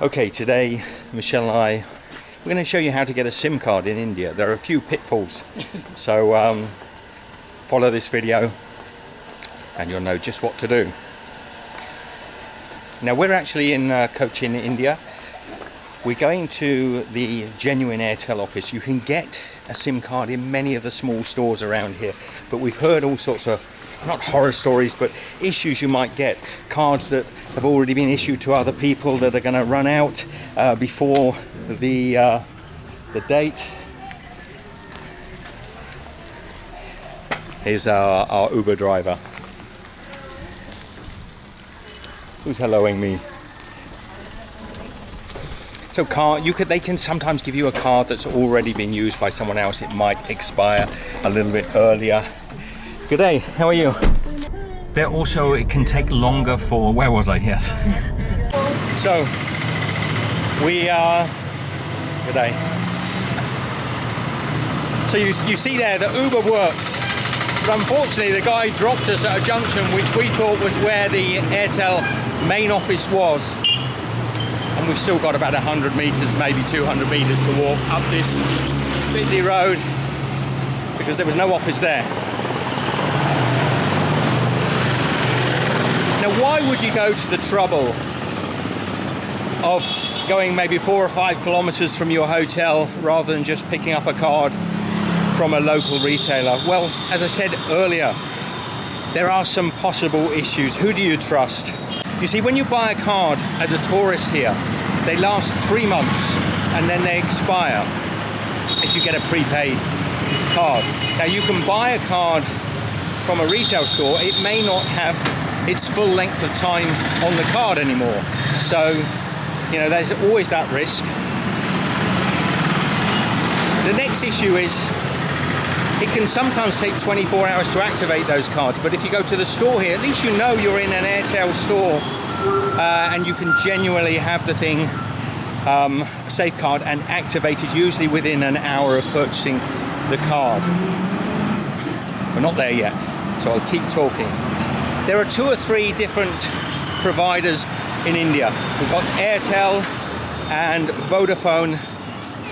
Okay, today Michelle and I, we're going to show you how to get a SIM card in India. There are a few pitfalls, so follow this video and you'll know just what to do. Now we're actually in Cochin, India. We're going to the genuine Airtel office. You can get a SIM card in many of the small stores around here, but we've heard all sorts of, not horror stories, but issues you might get. Cards that have already been issued to other people that are going to run out before the date. Here's our Uber driver, who's helloing me. So they can sometimes give you a card that's already been used by someone else. It might expire a little bit earlier. Good day, how are you? There also, it can take longer for, where was I? Yes. So, we are, good day. So you see there that Uber works, but unfortunately the guy dropped us at a junction which we thought was where the Airtel main office was. And we've still got about 100 meters, maybe 200 meters to walk up this busy road because there was no office there. Now, why would you go to the trouble of going maybe 4 or 5 kilometers from your hotel rather than just picking up a card from a local retailer? Well, as I said earlier, there are some possible issues. Who do you trust? You see, when you buy a card as a tourist here, they last 3 months and then they expire if you get a prepaid card. Now, you can buy a card from a retail store. It may not have its full length of time on the card anymore. So, you know, there's always that risk. The next issue is it can sometimes take 24 hours to activate those cards, but if you go to the store here, at least you know you're in an Airtel store and you can genuinely have the thing safe card and activated usually within an hour of purchasing the card. We're not there yet, so I'll keep talking. There are 2 or 3 different providers in India. We've got Airtel and Vodafone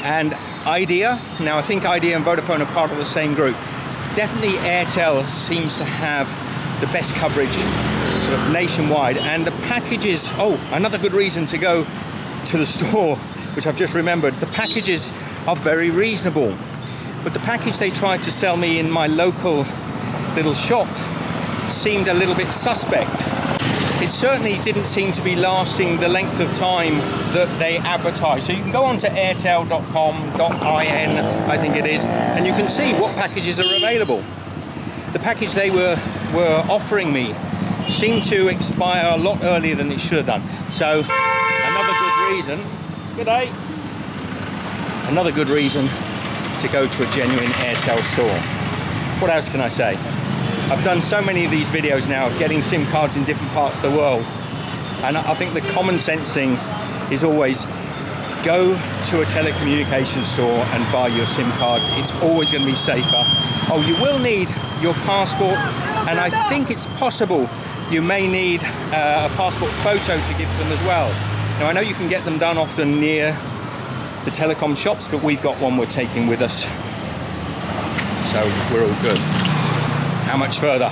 and Idea. Now I think Idea and Vodafone are part of the same group. Definitely Airtel seems to have the best coverage sort of nationwide, and the packages, another good reason to go to the store, which I've just remembered, the packages are very reasonable. But the package they tried to sell me in my local little shop seemed a little bit suspect. It certainly didn't seem to be lasting the length of time that they advertise. So you can go on to airtel.com.in, I think it is, and you can see what packages are available. The package they were offering me seemed to expire a lot earlier than it should have done. So another good reason, another good reason to go to a genuine Airtel store. What else can I say? I've done so many of these videos now of getting SIM cards in different parts of the world, and I think the common sense thing is always go to a telecommunications store and buy your SIM cards. It's always going to be safer. Oh, you will need your passport, and I think it's possible you may need a passport photo to give them as well. Now I know you can get them done often near the telecom shops, but we've got one we're taking with us, so we're all good. How much further?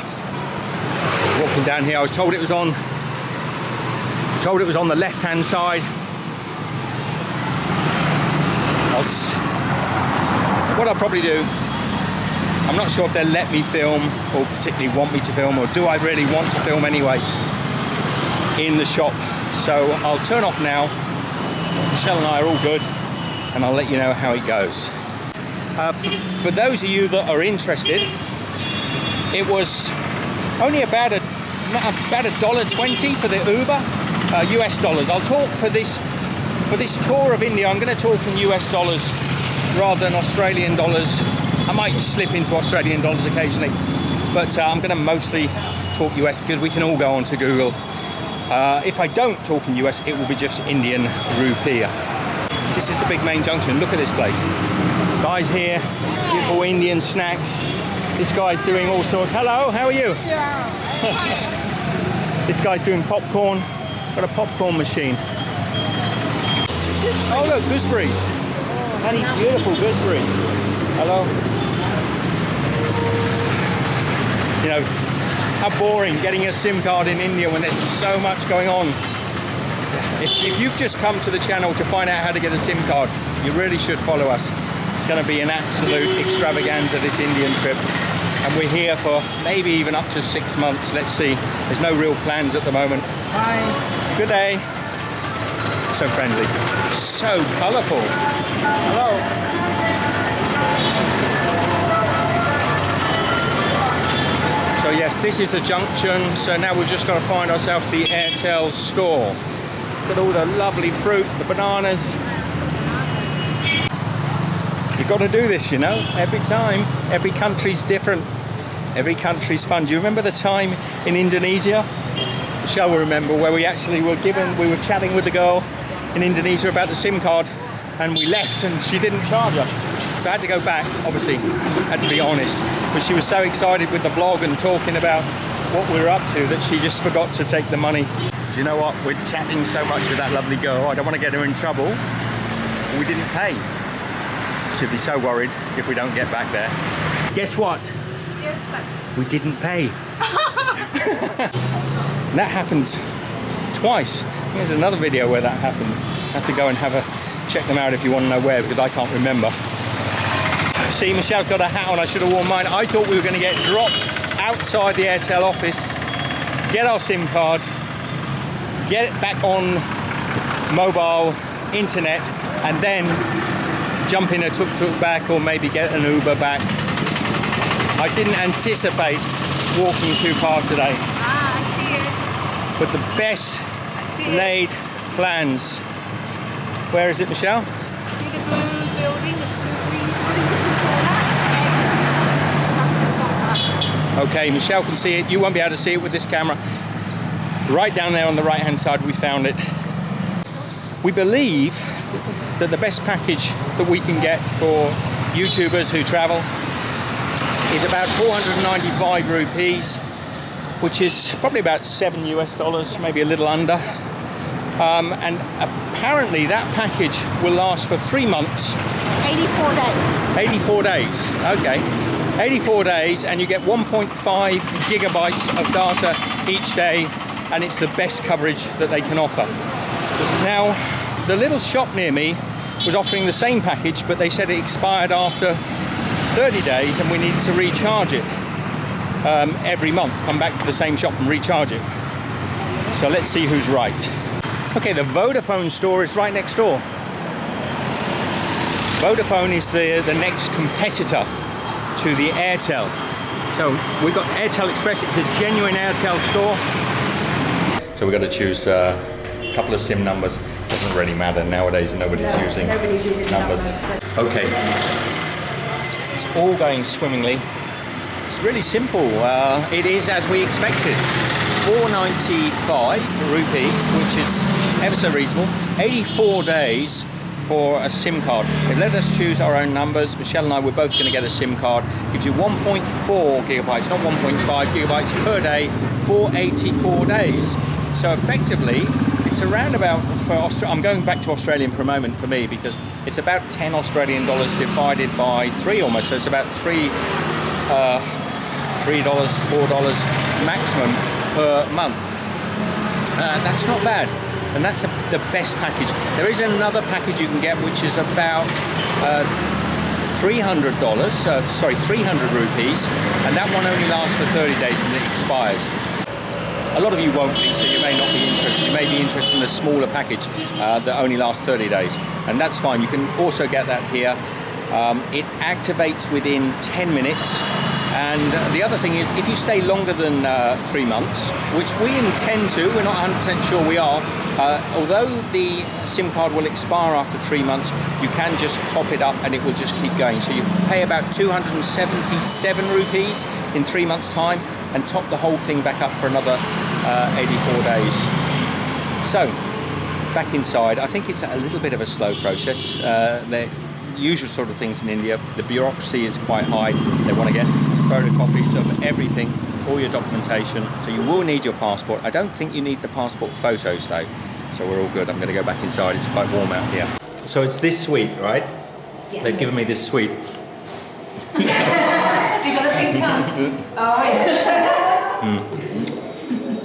Walking down here, I was told it was on the left-hand side. What I'll probably do, I'm not sure if they'll let me film or particularly want me to film, or do I really want to film anyway in the shop. So I'll turn off now. Michelle and I are all good, and I'll let you know how it goes. For those of you that are interested, it was only about $1.20 for the Uber, US dollars. I'll talk for this tour of India. I'm going to talk in US dollars rather than Australian dollars. I might slip into Australian dollars occasionally, but I'm going to mostly talk US because we can all go on to Google. If I don't talk in US, it will be just Indian rupee. This is the big main junction. Look at this place. Guys here, beautiful Indian snacks. This guy's doing all sorts. Hello, how are you? Yeah. This guy's doing popcorn. Got a popcorn machine. Oh look, gooseberries. Honey, beautiful gooseberries. Hello. You know, how boring getting a SIM card in India when there's so much going on. If you've just come to the channel to find out how to get a SIM card, you really should follow us. It's going to be an absolute extravaganza, this Indian trip. And we're here for maybe even up to 6 months. Let's see. There's no real plans at the moment. Hi. Good day. So friendly. So colourful. Hello. So yes, this is the junction. So now we've just got to find ourselves the Airtel store. Look at all the lovely fruit, the bananas. You've got to do this, you know, every time. Every country's different. Every country's fun. Do you remember the time in Indonesia? Michelle will remember, where we actually were chatting with the girl in Indonesia about the SIM card, and we left and she didn't charge us. So I had to go back, obviously, had to be honest. But she was so excited with the vlog and talking about what we were up to that she just forgot to take the money. Do you know what? We're chatting so much with that lovely girl. I don't want to get her in trouble. We didn't pay. She'll be so worried if we don't get back there. Guess what? Yes, but we didn't pay. That happened twice. There's another video where that happened. Have to go and check them out if you want to know where, because I can't remember. See, Michelle's got a hat on. I should have worn mine. I thought we were going to get dropped outside the Airtel office, get our SIM card, get it back on mobile internet, and then jump in a tuk-tuk back, or maybe get an Uber back. I didn't anticipate walking too far today. I see it. But the best laid plans. Where is it, Michelle? See the blue building, the blue green building? Okay, Michelle can see it. You won't be able to see it with this camera. Right down there on the right-hand side, we found it. We believe that the best package that we can get for YouTubers who travel is about 495 rupees, which is probably about $7 US, maybe a little under. And apparently that package will last for 3 months. 84 days. 84 days, okay. 84 days, and you get 1.5 gigabytes of data each day, and it's the best coverage that they can offer. Now, the little shop near me was offering the same package, but they said it expired after 30 days and we needed to recharge it every month. Come back to the same shop and recharge it. So let's see who's right. Okay, the Vodafone store is right next door. Vodafone is the next competitor to the Airtel. So we've got Airtel Express. It's a genuine Airtel store. So we've got to choose a couple of SIM numbers. Doesn't really matter nowadays. Nobody's using numbers. Okay, it's all going swimmingly. It's really simple. It is as we expected. 495 rupees, which is ever so reasonable. 84 days for a SIM card. They've let us choose our own numbers. Michelle and I, we're both going to get a SIM card. Gives you 1.4 gigabytes, not 1.5 gigabytes per day for 84 days. So effectively, it's around about, I'm going back to Australian for a moment for me, because it's about 10 Australian dollars divided by 3 almost. So it's about $3, $4 maximum per month. That's not bad. And that's the best package. There is another package you can get, which is about $300, 300 rupees, and that one only lasts for 30 days and it expires. A lot of you won't be, so you may not be interested. You may be interested in a smaller package that only lasts 30 days, and that's fine. You can also get that here. It activates within 10 minutes. And the other thing is, if you stay longer than 3 months, which we intend to, we're not 100% sure we are, although the SIM card will expire after 3 months, you can just top it up and it will just keep going. So you pay about 277 rupees in 3 months' time and top the whole thing back up for another 84 days. So, back inside, I think it's a little bit of a slow process. The usual sort of things in India, the bureaucracy is quite high. They want to get photocopies of everything, all your documentation, so you will need your passport. I don't think you need the passport photos though. So we're all good. I'm going to go back inside. It's quite warm out here. So it's this sweet, right? Yeah. They've given me this sweet. You got a big tongue. Oh yes.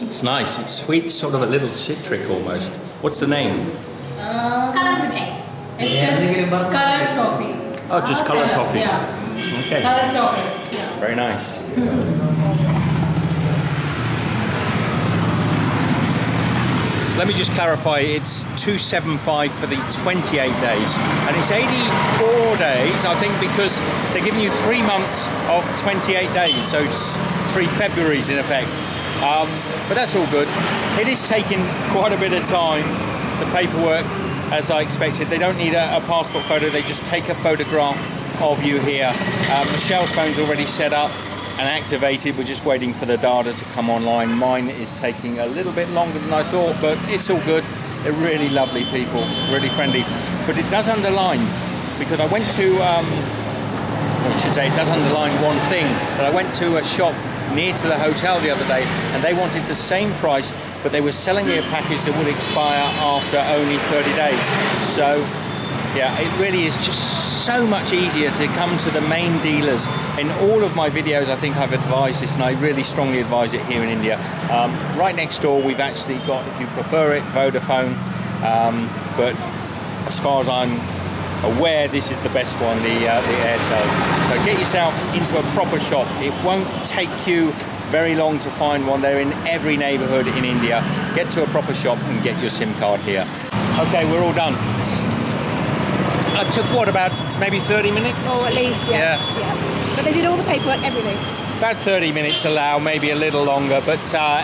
It's nice. It's sweet, sort of a little citric almost. What's the name? Color protect. It's just colored toffee. Oh, just coloured toffee. Yeah. Okay. Colored chocolate. Yeah. Very nice. Let me just clarify, it's $275 for the 28 days, and it's 84 days, I think, because they're giving you 3 months of 28 days, so 3 Februaries in effect. But that's all good. It is taking quite a bit of time, the paperwork, as I expected. They don't need a passport photo, they just take a photograph of you here. Michelle's phone's already set up and activated. We're just waiting for the data to come online. Mine is taking a little bit longer than I thought, but it's all good. They're really lovely people, really friendly. But it does underline, because I went to, I should say, it does underline one thing, that I went to a shop near to the hotel the other day, and they wanted the same price, but they were selling me a package that would expire after only 30 days. So, yeah, it really is just so much easier to come to the main dealers. In all of my videos, I think I've advised this, and I really strongly advise it here in India. Right next door, we've actually got, if you prefer it, Vodafone. But as far as I'm aware, this is the best one, the Airtel. So get yourself into a proper shop. It won't take you very long to find one. They're in every neighborhood in India. Get to a proper shop and get your SIM card here. Okay, we're all done. It took what, about maybe 30 minutes? Oh, at least, yeah. But they did all the paperwork, everything. About 30 minutes allow, maybe a little longer, but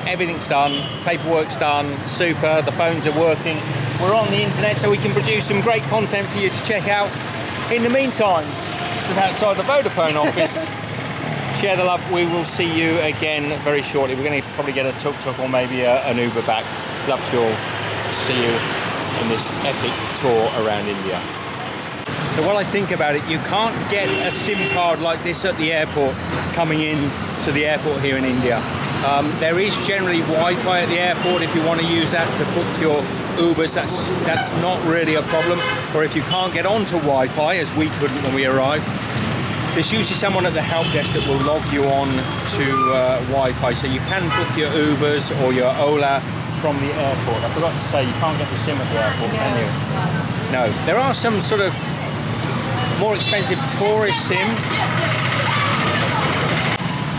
everything's done, paperwork's done, super, the phones are working. We're on the internet, so we can produce some great content for you to check out. In the meantime, just outside the Vodafone office, share the love. We will see you again very shortly. We're going to probably get a tuk-tuk or maybe an Uber back. Love to all. See you in this epic tour around India. So while I think about it, you can't get a SIM card like this at the airport coming in to the airport here in India. There is generally Wi-Fi at the airport if you want to use that to book your Ubers. That's not really a problem. Or if you can't get onto Wi-Fi, as we couldn't when we arrived, there's usually someone at the help desk that will log you on to Wi-Fi, so you can book your Ubers or your Ola from the airport. I forgot to say, you can't get the SIM at the airport, can you? No. There are some sort of more expensive tourist SIMs.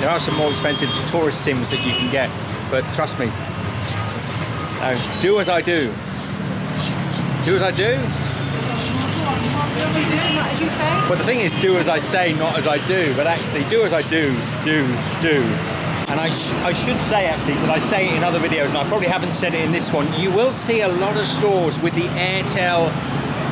There are some more expensive tourist SIMs that you can get, but trust me, do as I do. Do as I do? What did you do? What did you say? Well, the thing is, do as I say, not as I do, but actually do as I do. And I should say, actually, that I say it in other videos, and I probably haven't said it in this one, you will see a lot of stores with the Airtel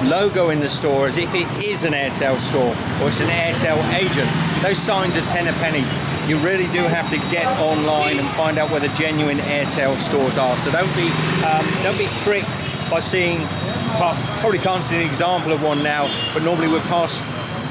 logo in the store as if it is an Airtel store or it's an Airtel agent. Those signs are 10 a penny. You really do have to get online and find out where the genuine Airtel stores are. So don't be tricked by seeing, probably can't see an example of one now, but normally we're past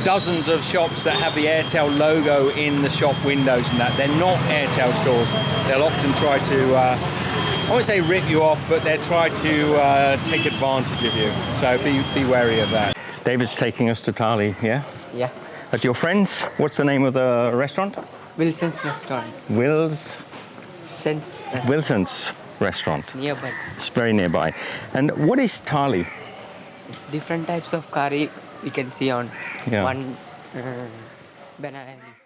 dozens of shops that have the Airtel logo in the shop windows and that. They're not Airtel stores. They'll often try to, I won't say rip you off, but they'll try to take advantage of you. So be wary of that. David's taking us to Thali, yeah? Yeah. At your friends, what's the name of the restaurant? Wilson's restaurant. Wilson's restaurant. Nearby. It's very nearby. And what is Thali? It's different types of curry we can see on Yeah. one banana leaf.